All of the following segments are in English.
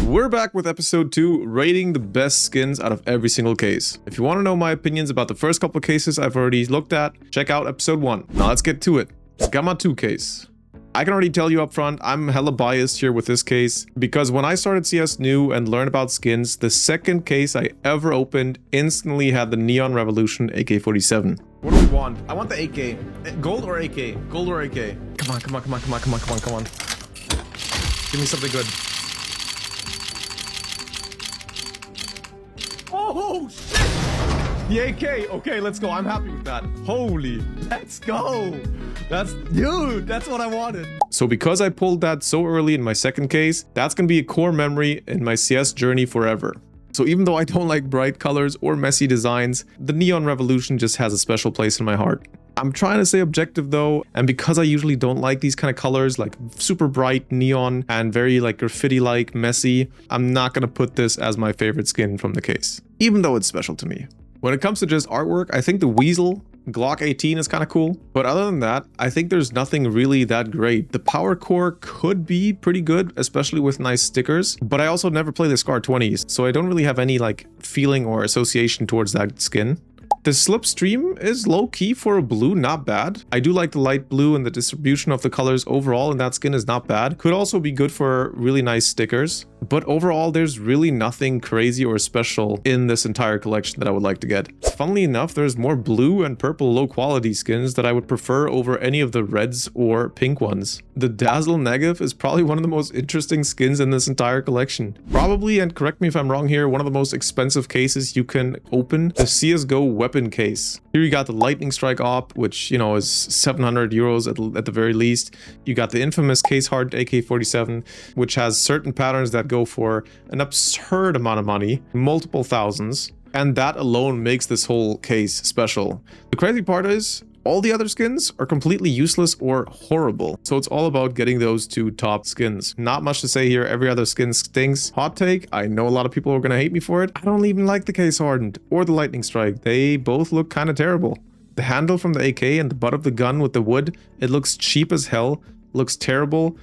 We're back with episode 2, rating the best skins out of every single case. If you want to know my opinions about the first couple of cases I've already looked at, check out episode 1. Now let's get to it. Gamma 2 case. I can already tell you up front, I'm hella biased here with this case, because when I started CS new and learned about skins, the second case I ever opened instantly had the Neon Revolution AK-47. What do we want? I want the AK. Gold or AK? Gold or AK? Come on, come on, come on, come on, come on, come on, come on. Give me something good. Oh, shit! The AK. Okay, let's go. I'm happy with that. Holy, let's go. Dude, that's what I wanted. So because I pulled that so early in my second case, that's gonna be a core memory in my CS journey forever. So even though I don't like bright colors or messy designs, the Neon Revolution just has a special place in my heart. I'm trying to stay objective though, and because I usually don't like these kind of colors, like super bright neon and very like graffiti-like messy, I'm not gonna put this as my favorite skin from the case, even though it's special to me. When it comes to just artwork, I think the Weasel Glock 18 is kind of cool, but other than that, I think there's nothing really that great. The power core could be pretty good, especially with nice stickers, but I also never play the Scar 20s, so I don't really have any like feeling or association towards that skin. The slipstream is low-key for a blue, not bad. I do like the light blue, and the distribution of the colors overall in that skin is not bad. Could also be good for really nice stickers. But overall, there's really nothing crazy or special in this entire collection that I would like to get. Funnily enough, there's more blue and purple low-quality skins that I would prefer over any of the reds or pink ones. The Dazzle Negative is probably one of the most interesting skins in this entire collection. Probably, and correct me if I'm wrong here, one of the most expensive cases you can open, the CSGO weapon case. Here you got the Lightning Strike Op, which, you know, is 700 euros at the very least. You got the infamous case hard AK-47, which has certain patterns that go for an absurd amount of money, multiple thousands, and that alone makes this whole case special. The crazy part is, all the other skins are completely useless or horrible. So it's all about getting those two top skins. Not much to say here. Every other skin stinks. Hot take. I know a lot of people are going to hate me for it. I don't even like the case hardened or the lightning strike. They both look kind of terrible. The handle from the AK and the butt of the gun with the wood, it looks cheap as hell. Looks terrible.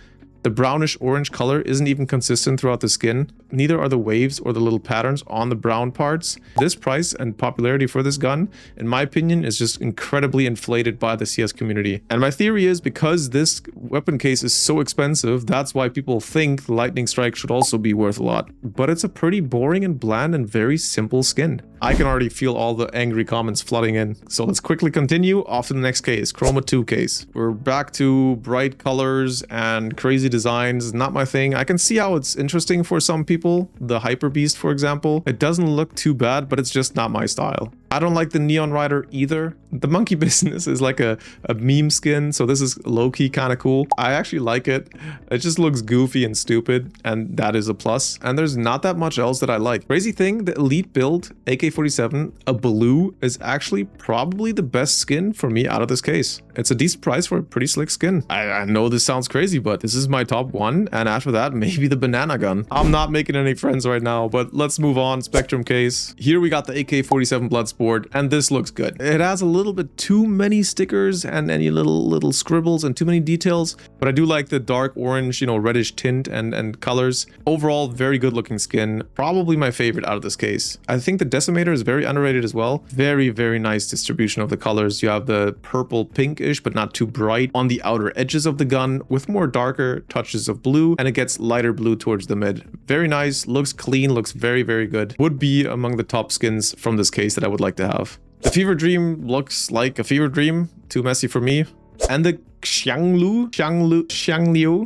The brownish orange color isn't even consistent throughout the skin. Neither are the waves or the little patterns on the brown parts. This price and popularity for this gun, in my opinion, is just incredibly inflated by the CS community. And my theory is because this weapon case is so expensive, that's why people think the Lightning Strike should also be worth a lot. But it's a pretty boring and bland and very simple skin. I can already feel all the angry comments flooding in. So let's quickly continue off to the next case, Chroma 2 case. We're back to bright colors and crazy designs. Not my thing. I can see how it's interesting for some people. The Hyper Beast, for example. It doesn't look too bad, but it's just not my style. I don't like the Neon Rider either. The monkey business is like a meme skin, so this is low-key kind of cool. I actually like it. It just looks goofy and stupid, and that is a plus. And there's not that much else that I like. Crazy thing, the Elite build, AK-47, a blue, is actually probably the best skin for me out of this case. It's a decent price for a pretty slick skin. I know this sounds crazy, but this is my top one, and after that, maybe the banana gun. I'm not making any friends right now, but let's move on. Spectrum case. Here we got the AK-47 Bloodsport, and this looks good. It has a little bit too many stickers and any little scribbles and too many details, but I do like the dark orange, you know, reddish tint and colors. Overall, very good looking skin. Probably my favorite out of this case. I think the Decimator is very underrated as well. Very, very nice distribution of the colors. You have the purple pinkish, but not too bright on the outer edges of the gun with more darker touches of blue, and it gets lighter blue towards the mid. Very nice, looks clean, looks very, very good. Would be among the top skins from this case that I would like to have. The Fever Dream looks like a Fever Dream, too messy for me. And the Xiangliu,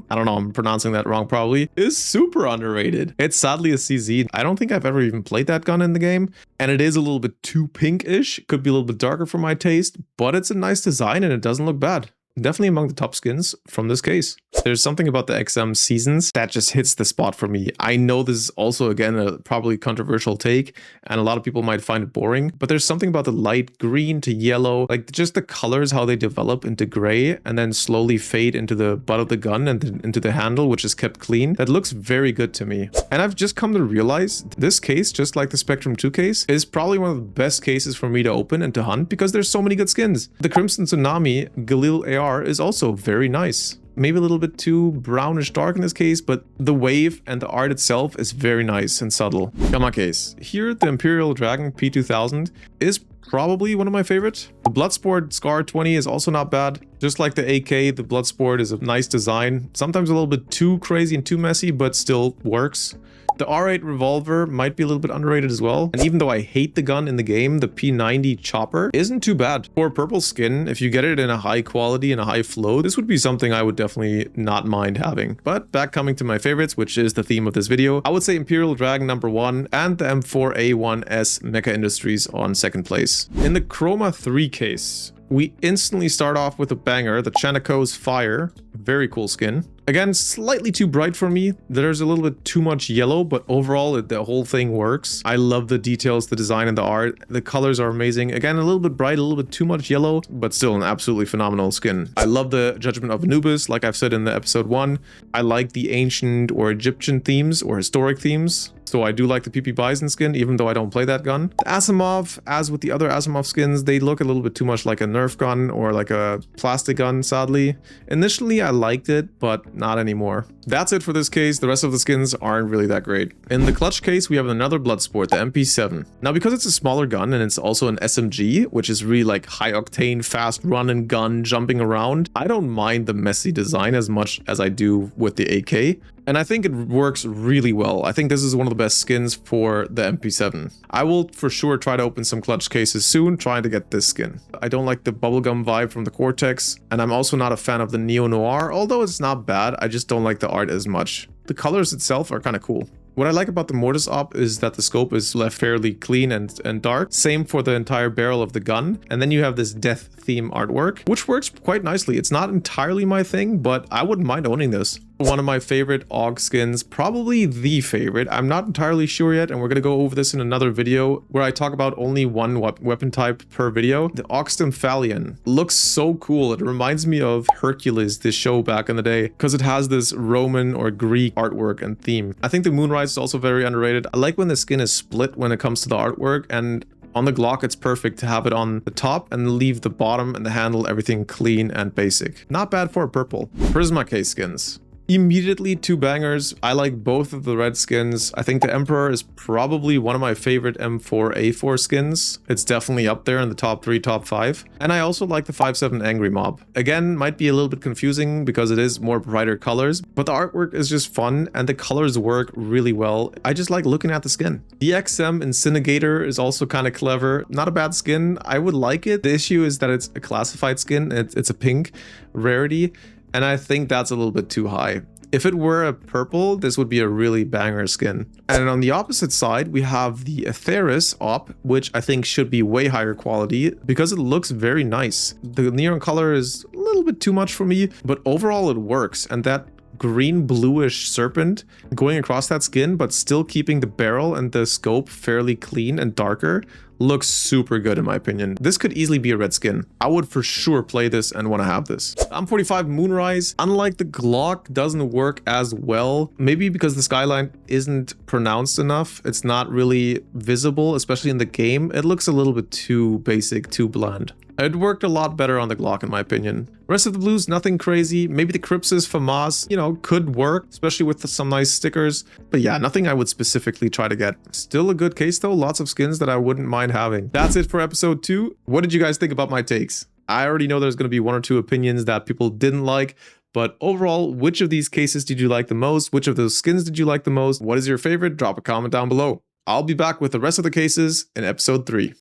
I don't know, I'm pronouncing that wrong probably, is super underrated. It's sadly a CZ. I don't think I've ever even played that gun in the game, and it is a little bit too pinkish. Could be a little bit darker for my taste, but it's a nice design and it doesn't look bad. Definitely among the top skins from this case. There's something about the XM seasons that just hits the spot for me. I know this is also, again, a probably controversial take, and a lot of people might find it boring, but there's something about the light green to yellow, like just the colors, how they develop into gray and then slowly fade into the butt of the gun and then into the handle, which is kept clean. That looks very good to me. And I've just come to realize this case, just like the Spectrum 2 case, is probably one of the best cases for me to open and to hunt because there's so many good skins. The Crimson Tsunami Galil AR is also very nice. maybe a little bit too brownish dark in this case, but the wave and the art itself is very nice and subtle. Prisma Case. Here, the Imperial Dragon P2000 is probably one of my favorites. The Bloodsport Scar 20 is also not bad. Just like the AK, the Bloodsport is a nice design. Sometimes a little bit too crazy and too messy, but still works. The R8 revolver might be a little bit underrated as well. And even though I hate the gun in the game, the P90 chopper isn't too bad. For a purple skin, if you get it in a high quality and a high flow, this would be something I would definitely not mind having. But back coming to my favorites, which is the theme of this video, I would say Imperial Dragon #1 and the M4A1S Mecha Industries on second place. In the Chroma 3 case, we instantly start off with a banger, the Chanako's Fire. Very cool skin. Again, slightly too bright for me. There's a little bit too much yellow, but overall, the whole thing works. I love the details, the design, and the art. The colors are amazing. Again, a little bit bright, a little bit too much yellow, but still an absolutely phenomenal skin. I love the Judgment of Anubis, like I've said in the episode 1. I like the ancient or Egyptian themes or historic themes. So I do like the PP Bison skin, even though I don't play that gun. The Asimov, as with the other Asimov skins, they look a little bit too much like a Nerf gun or like a plastic gun, sadly. Initially, I liked it, but not anymore. That's it for this case. The rest of the skins aren't really that great. In the clutch case, we have another Bloodsport, the MP7. Now, because it's a smaller gun and it's also an SMG, which is really like high octane, fast run and gun, jumping around, I don't mind the messy design as much as I do with the AK. And I think it works really well. I think this is one of the best skins for the MP7. I will for sure try to open some clutch cases soon, trying to get this skin. I don't like the bubblegum vibe from the Cortex, and I'm also not a fan of the Neo Noir, although it's not bad, I just don't like the art as much. The colors itself are kind of cool. What I like about the Mortis Op is that the scope is left fairly clean and dark. Same for the entire barrel of the gun. And then you have this death theme artwork, which works quite nicely. It's not entirely my thing, but I wouldn't mind owning this. One of my favorite AUG skins, probably the favorite. I'm not entirely sure yet, and we're going to go over this in another video where I talk about only one weapon type per video. The AUG Stamphalion looks so cool. It reminds me of Hercules, this show back in the day, because it has this Roman or Greek artwork and theme. I think the Moonrise is also very underrated. I like when the skin is split when it comes to the artwork, and on the Glock, it's perfect to have it on the top and leave the bottom and the handle, everything clean and basic. Not bad for a purple. Prisma Case skins. Immediately 2 bangers. I like both of the red skins. I think the Emperor is probably one of my favorite M4A4 skins. It's definitely up there in the top 3, top 5. And I also like the 5.7 Angry Mob. Again, might be a little bit confusing because it is more brighter colors, but the artwork is just fun and the colors work really well. I just like looking at the skin. The XM Incinerator is also kind of clever. Not a bad skin. I would like it. The issue is that it's a classified skin. It's a pink rarity. And I think that's a little bit too high. If it were a purple, this would be a really banger skin. And on the opposite side, we have the Atheris Op, which I think should be way higher quality because it looks very nice. The neon color is a little bit too much for me, but overall it works. And that green bluish serpent going across that skin, but still keeping the barrel and the scope fairly clean and darker, looks super good in my opinion. This could easily be a red skin. I would for sure play this and want to have this. M45 Moonrise, unlike the Glock, doesn't work as well. Maybe because the skyline isn't pronounced enough. It's not really visible, especially in the game. It looks a little bit too basic, too bland. It worked a lot better on the Glock in my opinion. Rest of the blues, nothing crazy. Maybe the Cripsis FAMAS, you know, could work, especially with some nice stickers. But yeah, nothing I would specifically try to get. Still a good case though, lots of skins that I wouldn't mind having. That's it for episode 2. What did you guys think about my takes? I already know there's going to be 1 or 2 opinions that people didn't like. But overall, which of these cases did you like the most? Which of those skins did you like the most? What is your favorite? Drop a comment down below. I'll be back with the rest of the cases in episode 3.